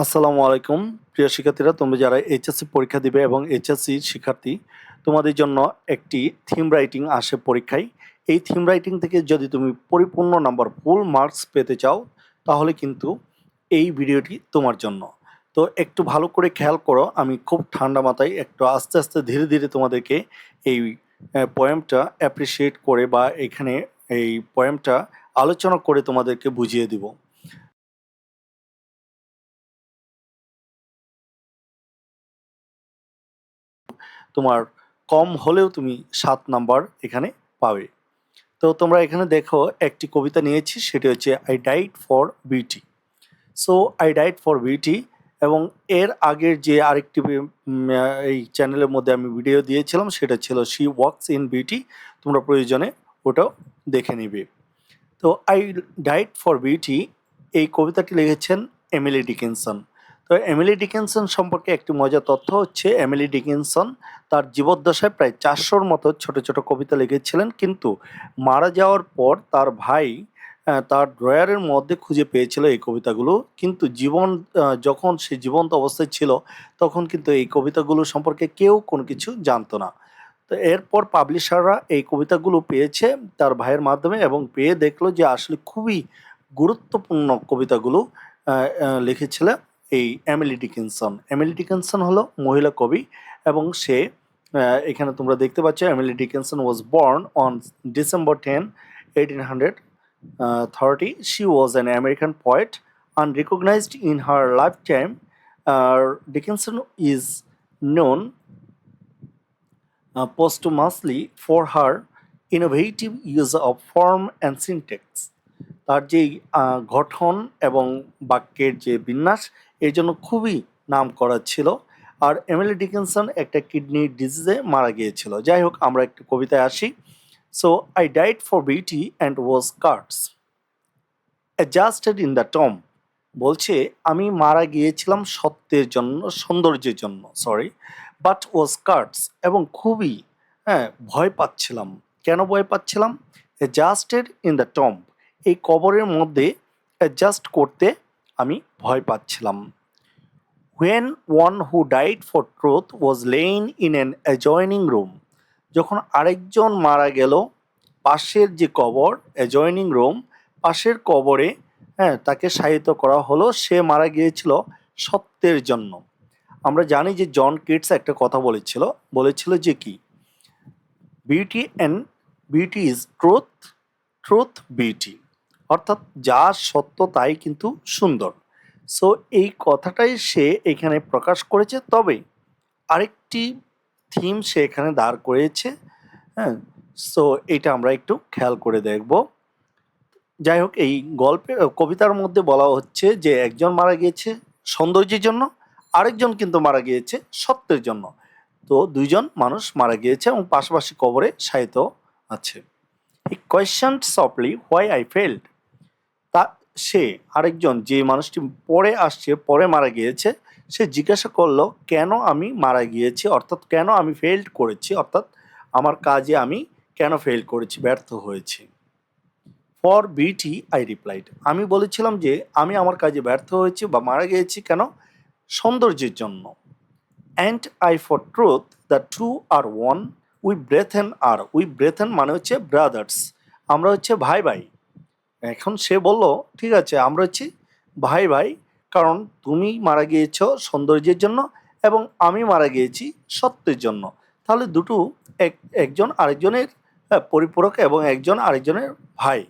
আসসালামু আলাইকুম প্রিয় শিক্ষার্থীরা, তোমরা যারা এইচএসসি পরীক্ষা দিবে এবং এইচএসসি শিক্ষার্থী, তোমাদের জন্য একটি থিম রাইটিং আসে পরীক্ষায়। এই থিম রাইটিং থেকে যদি তুমি পরিপূর্ণ নাম্বার ফুল মার্কস পেতে চাও, তাহলে কিন্তু এই ভিডিওটি তোমার জন্য। তো একটু ভালো করে খেয়াল করো, আমি খুব ঠান্ডা মাথায় একটু আস্তে আস্তে ধীরে ধীরে তোমাদেরকে এই পোয়েমটা অ্যাপ্রিসিয়েট করে বা এখানে এই পোয়েমটা আলোচনা করে তোমাদেরকে বুঝিয়ে দিব। তোমার কম হলেও তুমি ৭ নাম্বার এখানে পাবে। তো তোমরা এখানে দেখো একটি কবিতা নিয়েছি, সেটি হচ্ছে I died for beauty. So I died for beauty, এবং এর আগের যে আরেকটি এই চ্যানেলের মধ্যে আমি ভিডিও দিয়েছিলাম সেটা ছিল শি ওয়াকস ইন বিউটি, তোমরা প্রয়োজনে ওটাও দেখে নিবে। তো আই ডাইড ফর বিউটি এই কবিতাটি লিখেছেন এমিলি ডিকিনসন। তো এমিলি ডিকিনসন সম্পর্কে একটি মজার তথ্য হচ্ছে, এমিলি ডিকিনসন তার জীবদ্দশায় প্রায় ৪০০-র মতো ছোট ছোট কবিতা লিখেছিলেন, কিন্তু মারা যাওয়ার পর তার ভাই তার ড্রয়ারের মধ্যে খুঁজে পেয়েছিল এই কবিতাগুলো। কিন্তু যখন সে জীবন্ত অবস্থায় ছিল, তখন কিন্তু এই কবিতাগুলো সম্পর্কে কেউ কোনো কিছু জানতো না। তো এরপর পাবলিশাররা এই কবিতাগুলো পেয়েছে তার ভাইয়ের মাধ্যমে, এবং পেয়ে দেখলো যে আসলে খুবই গুরুত্বপূর্ণ কবিতাগুলো লিখেছিলেন এই এমিলি ডিকিনসন। এমিলি ডিকিনসন হলো মহিলা কবি, এবং সে এখানে তোমরা দেখতে পাচ্ছ, Emily Dickinson was born on December 10, 1830. She was an American poet, unrecognized in her lifetime. Dickinson is known posthumously for her innovative use of form and syntax. তার যে গঠন এবং বাক্যের যে বিন্যাস, এর জন্য খুবই নাম করা ছিল। আর এমিলি ডিকিনসন একটা কিডনি ডিজিজে মারা গিয়েছিল। যাই হোক, আমরা একটু কবিতায় আসি। So I died for beauty and was cards adjusted in the Tom. বলছে আমি মারা গিয়েছিলাম সত্যের জন্য, সৌন্দর্যের জন্য, সরি, বাট ওয়াজ কার্ডস, এবং খুবই ভয় পাচ্ছিলাম। কেন ভয় পাচ্ছিলাম? অ্যাডজাস্টেড ইন দ্য টম, এই কবরের মধ্যে অ্যাডজাস্ট করতে আমি ভয় পাচ্ছিলাম। When one who died for truth was lain in an adjoining room, যখন আরেকজন মারা গেল, পাশের যে কবর, অ্যাজয়নিং রুম, পাশের কবরে তাকে শায়িত করা হলো। সে মারা গিয়েছিল সত্যের জন্য। আমরা জানি যে জন কিটস একটা কথা বলেছিল যে কি, beauty is truth, truth beauty, অর্থাৎ যা সত্য তাই কিন্তু সুন্দর। সো এই কথাটাই সে এখানে প্রকাশ করেছে। তবে আরেকটি থিম সে এখানে দাঁড় করেছে। হ্যাঁ, সো এটা আমরা একটু খেয়াল করে দেখব। যাই হোক, এই কবিতার মধ্যে বলা হচ্ছে যে একজন মারা গিয়েছে সৌন্দর্যের জন্য, আরেকজন কিন্তু মারা গিয়েছে সত্যের জন্য। তো দুইজন মানুষ মারা গিয়েছে এবং পাশাপাশি কবরে শায়িত আছে। হি কোয়েশ্চনড সফটলি হোয়াই আই ফেল্ড। তা সে, আরেকজন যে মানুষটি পরে মারা গিয়েছে, সে জিজ্ঞাসা করলো কেন আমি মারা গিয়েছি, অর্থাৎ কেন আমি ফেল্ড করেছি, অর্থাৎ আমার কাজে আমি কেন ফেল করেছি, ব্যর্থ হয়েছি। ফর বিউটি আই রিপ্লাইড, আমি বলেছিলাম যে আমি আমার কাজে ব্যর্থ হয়েছি বা মারা গিয়েছি কেন, সৌন্দর্যের জন্য। And I for truth, the two are one, we brethren are, we brethren মানে হচ্ছে ব্রাদার্স, আমরা হচ্ছে ভাই ভাই। এখন সে বলল ঠিক আছে, আমরা হচ্ছি ভাই ভাই, কারণ তুমি মারা গিয়েছ সৌন্দর্যের জন্য এবং আমি মারা গিয়েছি সত্যের জন্য। তাহলে দুটো একজন আরেকজনের পরিপূরক এবং একজন আরেকজনের ভাই,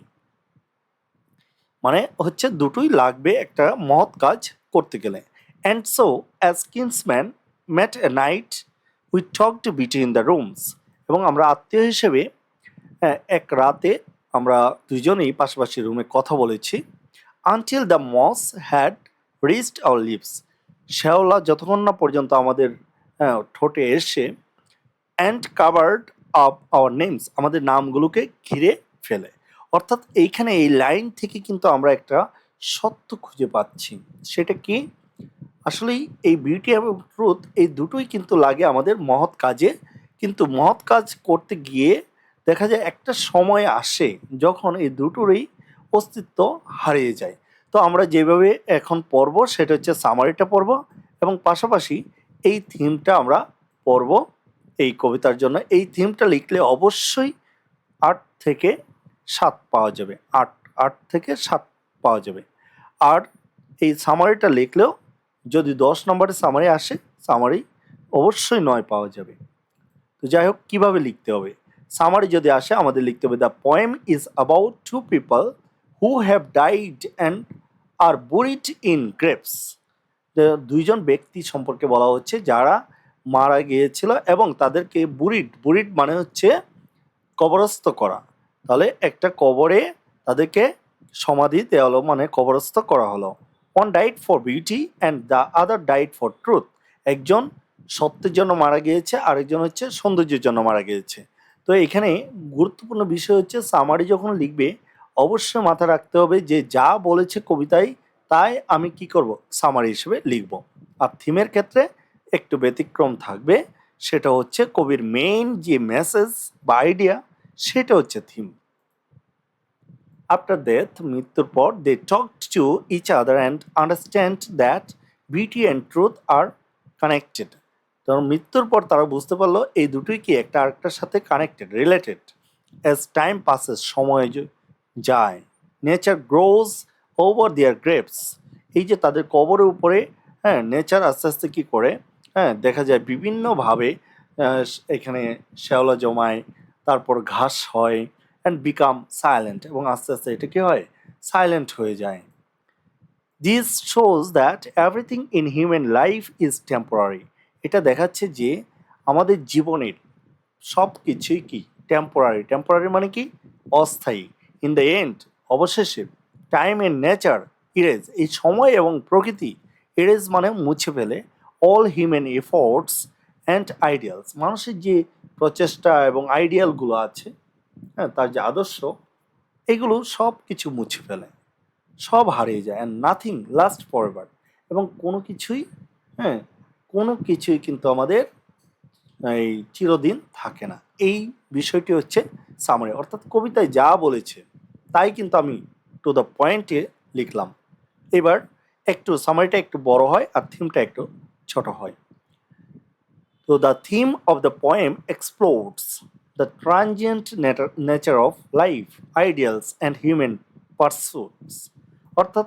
মানে হচ্ছে দুটোই লাগবে একটা মহৎ কাজ করতে গেলে। And so as kinsman met a night we talked between the rooms, এবং আমরা আত্মীয় হিসেবে এক রাতে আমরা দুজনেই পাশাপাশি রুমে কথা বলেছি। Until the moss had reached our lips, শ্যাওলা যতক্ষণ না পর্যন্ত আমাদের ঠোঁটে এসে, and covered up our names, আমাদের নামগুলোকে ঘিরে ফেলে। অর্থাৎ এইখানে এই লাইন থেকে কিন্তু আমরা একটা সত্য খুঁজে পাচ্ছি। সেটা কি? আসলেই এই বিউটি এবং ট্রুথ এই দুটোই কিন্তু লাগে আমাদের মহৎ কাজে, কিন্তু মহৎ কাজ করতে গিয়ে দেখা যায় একটা সময় আসে যখন এই দুটোরই অস্তিত্ব হারিয়ে যায়। তো আমরা যেভাবে এখন পড়ব সেটা হচ্ছে সামারিটা পড়ব এবং পাশাপাশি এই থিমটা আমরা পড়ব এই কবিতার জন্য। এই থিমটা লিখলে অবশ্যই ৮ থেকে ৭ পাওয়া যাবে। ৮ থেকে ৭ পাওয়া যাবে। আর এই সামারিটা লিখলেও যদি ১০ নম্বরের সামারি আসে, সামারি অবশ্যই ৯ পাওয়া যাবে। তো যাই হোক, কীভাবে লিখতে হবে? সামারি যদি আসে আমাদের লিখতে হবে, the poem is about two people who have died and are buried in graves. দুইজন ব্যক্তি সম্পর্কে বলা হচ্ছে যারা মারা গিয়েছিল এবং তাদেরকে বুরিড মানে হচ্ছে কবরস্থ করা। তাহলে একটা কবরে তাদেরকে সমাধি দেওয়া হলো, মানে কবরস্থ করা হলো। One died for beauty and the other died for truth. একজন সত্যের জন্য মারা গিয়েছে, আরেকজন হচ্ছে সৌন্দর্যের জন্য মারা গিয়েছে। তো এখানে গুরুত্বপূর্ণ বিষয় হচ্ছে সামারি যখন লিখবে অবশ্যই মাথায় রাখতে হবে যে যা বলেছে কবিতায় তাই আমি কি করব, সামারি হিসেবে লিখব। আর থিমের ক্ষেত্রে একটু ব্যতিক্রম থাকবে, সেটা হচ্ছে কবির মেইন যে মেসেজ বা আইডিয়া সেটা হচ্ছে থিম। আফটার ডেথ, মৃত্যুর পর, they talked to each other and understand that beauty and truth are connected. কারণ মৃত্যুর পর তারা বুঝতে পারলো এই দুটোই কি একটা আরেকটার সাথে connected, related. As time passes, সময় যায়, nature grows over their graves. এই যে তাদের কবরের উপরে, হ্যাঁ, নেচার আস্তে আস্তে কী করে, হ্যাঁ, দেখা যায় বিভিন্নভাবে এখানে শ্যাওলা জমায়, তারপর ঘাস হয়, অ্যান্ড বিকাম সাইলেন্ট, এবং আস্তে আস্তে এটা কী হয়, সাইলেন্ট হয়ে যায়। This shows that everything in human life is temporary. এটা দেখাচ্ছে যে আমাদের জীবনের সব কিছুই কি টেম্পোরারি। টেম্পোরারি মানে কি, অস্থায়ী। ইন দ্য এন্ড, অবশেষে, টাইম অ্যান্ড নেচার ইরেজ, এই সময় এবং প্রকৃতি, ইরেজ মানে মুছে ফেলে, all human efforts and ideals, মানুষের যে প্রচেষ্টা এবং আইডিয়ালগুলো আছে, হ্যাঁ, তার যে আদর্শ, এগুলো সব কিছু মুছে ফেলে, সব হারিয়ে যায়। অ্যান্ড নাথিং লাস্ট ফরএভার, এবং কোনো কিছুই, হ্যাঁ, কোনো কিছুই কিন্তু আমাদের এই চিরদিন থাকে না। এই বিষয়টি হচ্ছে সামারি, অর্থাৎ কবিতায় যা বলেছে তাই কিন্তু আমি টু দ্য পয়েন্টে লিখলাম। এবার একটু সামারিটা একটু বড় হয় আর থিমটা একটু ছোট হয়। তো the theme of the poem explores the transient nature of life, ideals and human pursuits. অর্থাৎ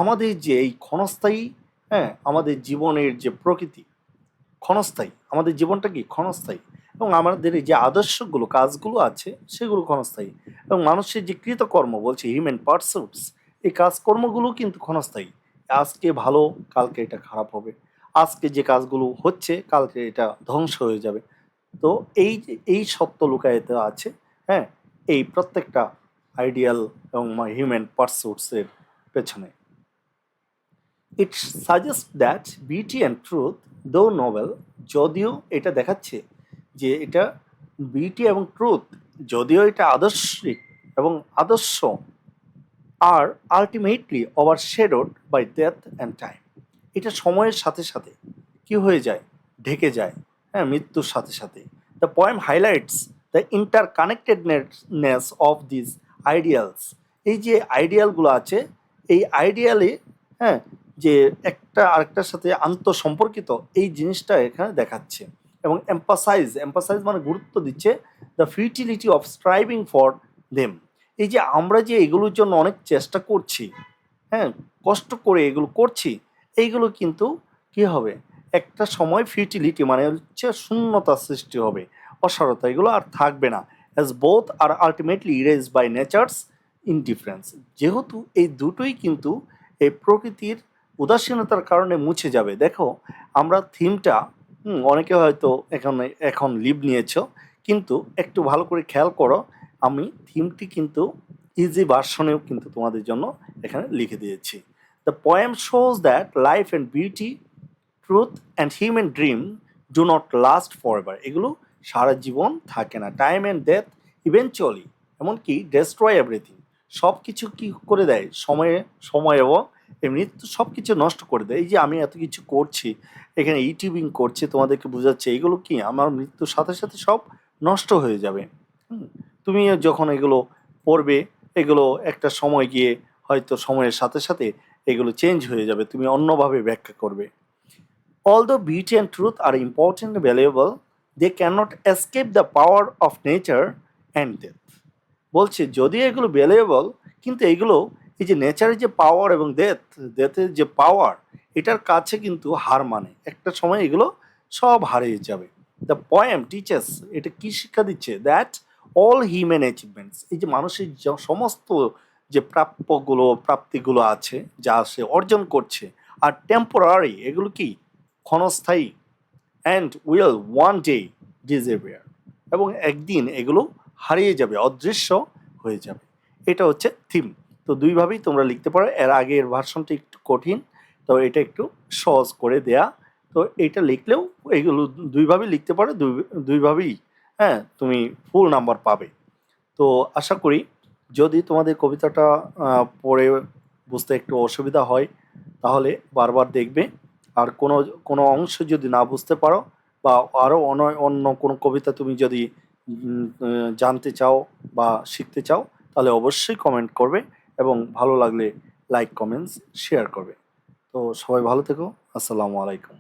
আমাদের যে এই ক্ষণস্থায়ী, হ্যাঁ, আমাদের জীবনের যে প্রকৃতি ক্ষণস্থায়ী, আমাদের জীবনটা কি ক্ষণস্থায়ী, এবং আমাদের যে আদর্শগুলো, কাজগুলো আছে সেগুলো ক্ষণস্থায়ী, এবং মানুষের যে কৃতকর্ম বলছে হিউম্যান পারসুটস, এই কাজকর্মগুলো কিন্তু ক্ষণস্থায়ী। আজকে ভালো, কালকে এটা খারাপ হবে। আজকে যে কাজগুলো হচ্ছে কালকে এটা ধ্বংস হয়ে যাবে। তো এই সত্য লুকায়িত আছে, হ্যাঁ, এই প্রত্যেকটা আইডিয়াল এবং হিউম্যান পারসুটসের পেছনে। ইট suggest that beauty and truth দো নোবেল, যদিও এটা দেখাচ্ছে যে এটা বিউটি এবং ট্রুথ, যদিও এটা আদর্শিক এবং আদর্শ, আর ultimately overshadowed by death and time. এটা সময়ের সাথে সাথে কি হয়ে যায়, ঢেকে যায়, হ্যাঁ, মৃত্যুর সাথে সাথে। The poem highlights the interconnectedness of this ideals. এই যে আইডিয়ালগুলো আছে, এই আইডিয়ালে, হ্যাঁ, যে একটা আরেকটার সাথে আন্তঃসম্পর্কিত, এই জিনিসটা এখানে দেখাচ্ছে। এবং এম্পাসাইজ মানে গুরুত্ব দিচ্ছে the futility of striving for them. এই যে আমরা যে এগুলোর জন্য অনেক চেষ্টা করছি, হ্যাঁ, কষ্ট করে এগুলো করছি, এইগুলো কিন্তু কি হবে, একটা সময় ফিউটিলিটি মানে হচ্ছে শূন্যতা সৃষ্টি হবে, অসারতা, এগুলো আর থাকবে না। As both are ultimately erase by nature's indifference. যেহেতু এই দুটোই কিন্তু এই প্রকৃতির উদাসীনতার কারণে মুছে যাবে। দেখো, আমরা থিমটা, অনেকে হয়তো এখন লিভ নিয়েছো, কিন্তু একটু ভালো করে খেয়াল করো, আমি থিমটি কিন্তু ইজি ভার্সনেও কিন্তু তোমাদের জন্য এখানে লিখে দিয়েছি। The poem shows that life and beauty, truth and human dream do not last for ever. এগুলো সারা জীবন থাকে না। টাইম অ্যান্ড ডেথ ইভেনচুয়ালি, এমনকি ডেস্ট্রয় এভরিথিং, সব কিছু কী করে দেয়, সময় এবং এই মৃত্যু সব কিছু নষ্ট করে দেয়। এই যে আমি এত কিছু করছি, এখানে ইউটিউবিং করছি, তোমাদেরকে বোঝাচ্ছে, এগুলো কি আমার মৃত্যুর সাথে সাথে সব নষ্ট হয়ে যাবে। তুমি যখন এগুলো পড়বে, এগুলো একটা সময় গিয়ে হয়তো সময়ের সাথে সাথে এগুলো চেঞ্জ হয়ে যাবে, তুমি অন্যভাবে ব্যাখ্যা করবে। Although beauty and truth are important and valuable, they cannot escape the power of nature and death. বলছে যদি এগুলো ভ্যালুয়েবল, কিন্তু এগুলো এই যে নেচারের যে পাওয়ার এবং ডেথের যে পাওয়ার, এটার কাছে কিন্তু হার মানে একটা সময় এগুলো সব হারিয়ে যাবে। দ্য পোয়েম টিচার্স, এটা কি শিক্ষা দিচ্ছে? দ্যাট অল হিউম্যান অ্যাচিভমেন্টস, এই যে মানুষের সমস্ত যে প্রাপ্তিগুলো আছে, যা সে অর্জন করছে, আর টেম্পোরারি, এগুলো কি ক্ষণস্থায়ী, and will one day disappear, এবং একদিন এগুলো হারিয়ে যাবে, অদৃশ্য হয়ে যাবে। এটা হচ্ছে থিম। তো দুইভাবেই তোমরা লিখতে পারো। এর আগের ভার্সনটা একটু কঠিন, তো এটা একটু সহজ করে দেয়া। তো এটা লিখলেও এগুলো দুইভাবেই লিখতে পারো, দুইভাবেই হ্যাঁ তুমি ফুল নাম্বার পাবে। তো আশা করি যদি তোমাদের কবিতাটা পড়ে বুঝতে একটু অসুবিধা হয়, তাহলে বারবার দেখবে। আর কোনো কোনো অংশ যদি না বুঝতে পারো, বা আরও অন্য কোনো কবিতা তুমি যদি জানতে চাও বা শিখতে চাও, তাহলে অবশ্যই কমেন্ট করবে, এবং ভালো লাগলে লাইক কমেন্টস শেয়ার করবে। তো সবাই ভালো থেকো। আসসালামু আলাইকুম।